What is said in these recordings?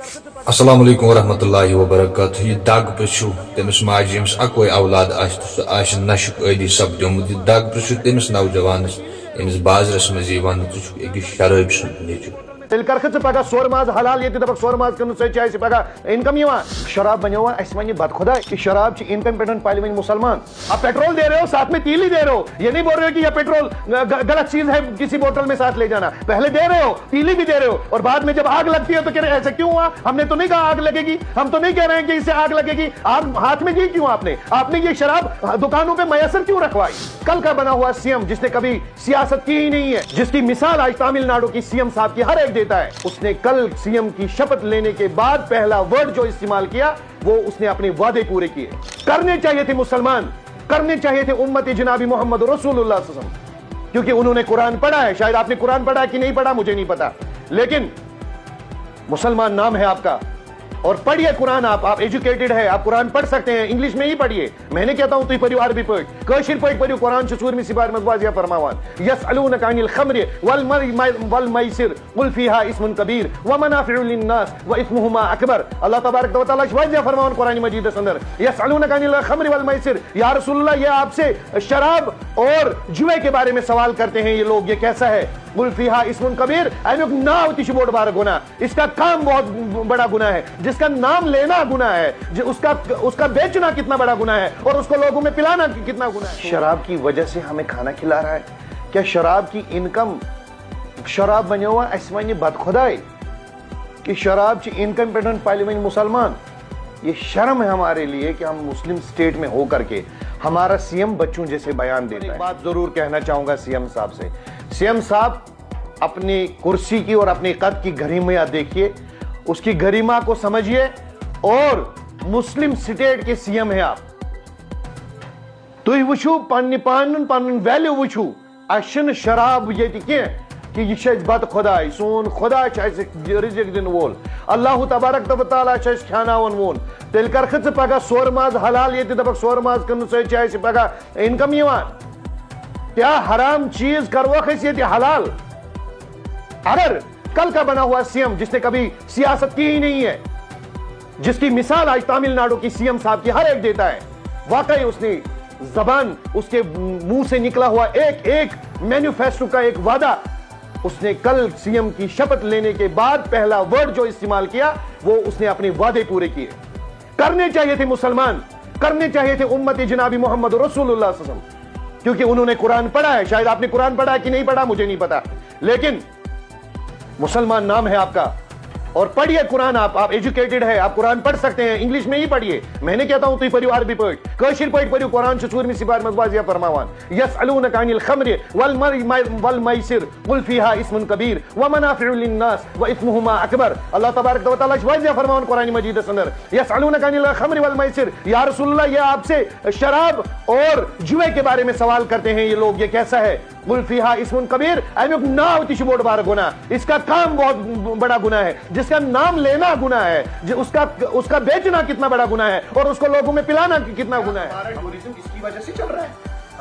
السلام علیکم ورحمۃ اللہ وبرکاتہ. یہ دگ پرچھو تمس ماجہ یمس اکوے اولاد آہ نشک عادی سپدیومت. یہ دگ پرچھو تمس نوجوانس یمس بازرس مز أکس شراب سند نیچو. تیل کرکھ ژٕ پگہ سور ماز حلال یہ دپک سور ماز کٕننہٕ سۭتۍ چھِ اَسہِ پگہ انکم یِوان. شراب بنیو اَسہِ وَنہِ بد خدا کہ شراب چھ انکم پہ پالہِ وۄنۍ مسلمان. آپ پیٹرول دے رہے ہو ساتھ میں تیل ہی دے رہے ہو. یہ نہیں بول رہے ہو کہ یہ پیٹرول غلط چیز ہے کسی بوتل میں ساتھ لے جانا. پہلے دے رہے ہو تیلی بھی دے رہے ہو اور بعد میں جب آگ لگتی ہے تو کہہ رہے ایسا کیوں ہوا. ہم نے تو نہیں کہا آگ لگے گی. ہم تو نہیں کہہ رہے ہیں کہ اس سے آگ لگے گی. آگ ہاتھ میں دی کیوں آپ نے یہ شراب دکانوں پہ میسر کیوں رکھوائی. کل کا بنا ہوا سی ایم جس نے کبھی سیاست کی ہی نہیں ہے, جس کی مثال آج تامل ناڈو کی سی ایم صاحب کی ہر ایک دیتا ہے, اس نے کل سی ایم کی شپت لینے کے بعد پہلا ورڈ جو استعمال کیا وہ اس نے اپنے وعدے پورے کیے. کرنے چاہیے تھے مسلمان, کرنے چاہیے تھے امت جناب محمد رسول اللہ صلی اللہ علیہ وسلم, کیونکہ انہوں نے قرآن پڑھا ہے. شاید آپ نے قرآن پڑھا کہ نہیں پڑھا مجھے نہیں پتا, لیکن مسلمان نام ہے آپ کا اور پڑھیے قرآن. آپ ایجوکیٹڈ ہے, آپ قرآن پڑھ سکتے ہیں, انگلش میں ہی پڑھیے. میں نے کہتا ہوں تھی پڑھو عربی پڑھ, کاشر پڑھ پڑھو قرآن چورمی سپار مزواجیہ فرماوان. یسألونک عن الخمر والمیسر قل فیہا اسم کبیر ومنافع للناس واثمہما اکبر. اللہ تبارک و تعالیٰ واضح فرماوان قرآن مجید اندر یسألونک عن الخمر والمیسر. یا رسول اللہ یہ آپ سے شراب اور جوئے کے بارے میں سوال کرتے ہیں یہ لوگ, یہ کیسا ہے. قل فیہا اسم کبیر, امیک ناو تیش بوڑ بار گناہ, اس کا کام بہت بڑا گناہ ہے, جس کا نام لینا گناہ ہے, اس کا بیچنا کتنا بڑا گناہ ہے اور اس کو لوگوں میں پلانا کتنا گناہ ہے. شراب کی وجہ سے ہمیں کھانا کھلا رہا ہے کیا؟ شراب کی انکم, شراب بنیو ہوا اس وَنہِ بد خدائی کہ شراب چھ انکم پہ پالہِ وۄنۍ مسلمان. یہ شرم ہے ہمارے لیے کہ ہم مسلم سٹیٹ میں ہو کر کے ہمارا سی ایم بچوں جیسے بیان دیتا ہے. ایک بات ضرور کہنا چاہوں گا سی ایم صاحب سے, سی ایم صاحب اپنی کرسی کی اور اپنے قد کی گریما دیکھیے, اس کی گریما کو سمجھیے, اور مسلم سٹیٹ کے سی ایم ہیں آپ. تُہۍ وٕچھِو پننہِ پانن پنن ویلیو وٕچھِو. اَسہِ چھُنہٕ شراب ییٚتہِ کینٛہہ کہ یہ چھِ اَسہِ بد خداے, سون خدا چھُ اَسہِ رزق دِنہٕ وول, اللہ تبارک و تعالیٰ چھُ اَسہِ کھیٛاناوان وول. تیٚلہِ کرکھ ژٕ پگاہ سور ماز حلال یہ دپک سور ماز کٕننہٕ سۭتۍ چھِ اَسہِ پگاہ انکم یِوان. کیا حرام چیز کروکھ أسۍ ییٚتہِ حلال؟ اگر کل کا بنا ہوا سی ایم جس نے کبھی سیاست کی ہی نہیں ہے, جس کی مثال آج تامل ناڈو کی سی ایم صاحب کی ہر ایک دیتا ہے, واقعی اس نے زبان, اس کے منہ سے نکلا ہوا ایک ایک مینیفیسٹو کا ایک وعدہ, اس نے کل سی ایم کی شپت لینے کے بعد پہلا ورڈ جو استعمال کیا وہ اس نے اپنے وعدے پورے کیے. کرنے چاہیے تھے مسلمان, کرنے چاہیے تھے امت جناب محمد رسول اللہ صلی اللہ علیہ وسلم, کیونکہ انہوں نے قرآن پڑھا ہے. شاید آپ نے قرآن پڑھا کہ نہیں پڑھا مجھے نہیں پتا, لیکن مسلمان نام ہے آپ کا اور پڑھیے قرآن. آپ ایجوکیٹڈ ہے, آپ قرآن پڑھ سکتے ہیں, انگلش میں ہی پڑھیے. میں نے کہتا ہوں تھی پڑھو عربی پڑھ, کاشر پڑھ پڑھو قرآن چورمی سپار مزواجیہ فرماوان. یسألونک عن الخمر والمیسر قل فیہا اسم کبیر ومنافع للناس واثمہما اکبر. اللہ تبارک و تعالیٰ واضح فرماوان قرآن مجید اندر یسألونک عن الخمر والمیسر. یا رسول اللہ یہ آپ سے شراب اور جوئے کے بارے میں سوال کرتے ہیں یہ لوگ, یہ کیسا ہے. قل فیہا اسم کبیر, امیک ناو تیش بوڑ بار گناہ, اس کا کام بہت بڑا گناہ ہے, جس کا نام لینا گناہ ہے, اس کا بیچنا کتنا بڑا گناہ ہے اور اس کو لوگوں میں پلانا کتنا گناہ ہے. ہمارا ٹورزم اس کی وجہ سے چل رہا ہے,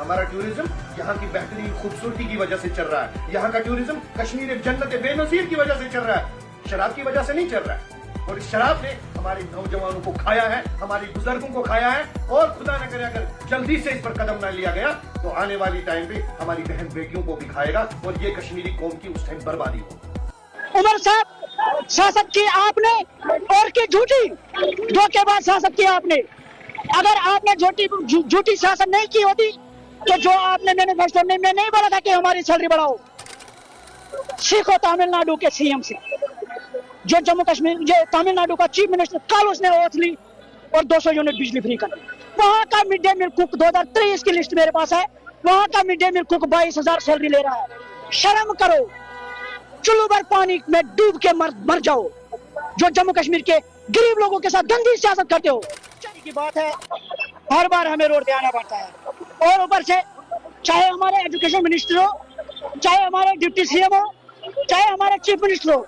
ہمارا ٹورزم یہاں کی بہترین خوبصورتی کی وجہ سے چل رہا ہے. یہاں کا ٹورزم کشمیر ایک جنت بے نظیر کی وجہ سے چل رہا ہے, شراب کی وجہ سے نہیں چل رہا ہے. اور اس شراب نے ہمارے نوجوانوں کو کھایا ہے, ہمارے بزرگوں کو کھایا ہے, اور خدا نہ کرے اگر جلدی سے اس پر قدم نہ لیا گیا تو آنے والی ٹائم پہ ہماری بہن بیٹیوں کو بھی کھائے گا اور یہ کشمیری قوم کی اس ٹائم بربادی ہوگی. عمر صاحب سیاست کی آپ نے اور کی جھوٹی دھوکے بعد سیاست کی آپ نے. اگر آپ نے جھوٹی سیاست نہیں کی ہوتی تو جو آپ نے مینیفیسٹو میں نہیں بولا تھا کہ ہماری سیلری بڑھاؤ, سیکھو تامل ناڈو کے سی ایم سے, جو جموں کشمیر جو تامل ناڈو کا چیف منسٹر کل اس نے اوتھ لی اور 200 یونٹ بجلی فری کر. وہاں کا مڈ ڈے میل کوک 2023 کی لسٹ میرے پاس ہے, وہاں کا مڈ ڈے میل کوک 22,000 سیلری لے رہا ہے. شرم کرو, چلو بھر پانی میں ڈوب کے مر جاؤ, جو جموں کشمیر کے غریب لوگوں کے ساتھ گندی سیاست کرتے ہو. کی بات ہے ہر بار ہمیں روڈ پہ آنا پڑتا ہے, اور اوپر سے چاہے ہمارے ایجوکیشن منسٹر ہو, چاہے ہمارے ڈپٹی سی ایم ہو, چاہے ہمارے چیف منسٹر ہو,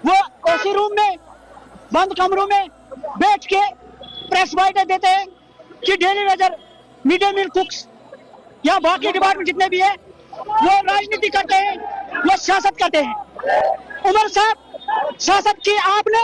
وہ اسی روم میں بند کمروں میں بیٹھ کے پریس بائٹیں دیتے ہیں کہ daily wager mid day meal کوکس یا باقی ڈپارٹمنٹ جتنے بھی ہیں وہ راجنیتی کرتے ہیں, وہ سیاست کرتے ہیں. عمر صاحب سیاست کی آپ نے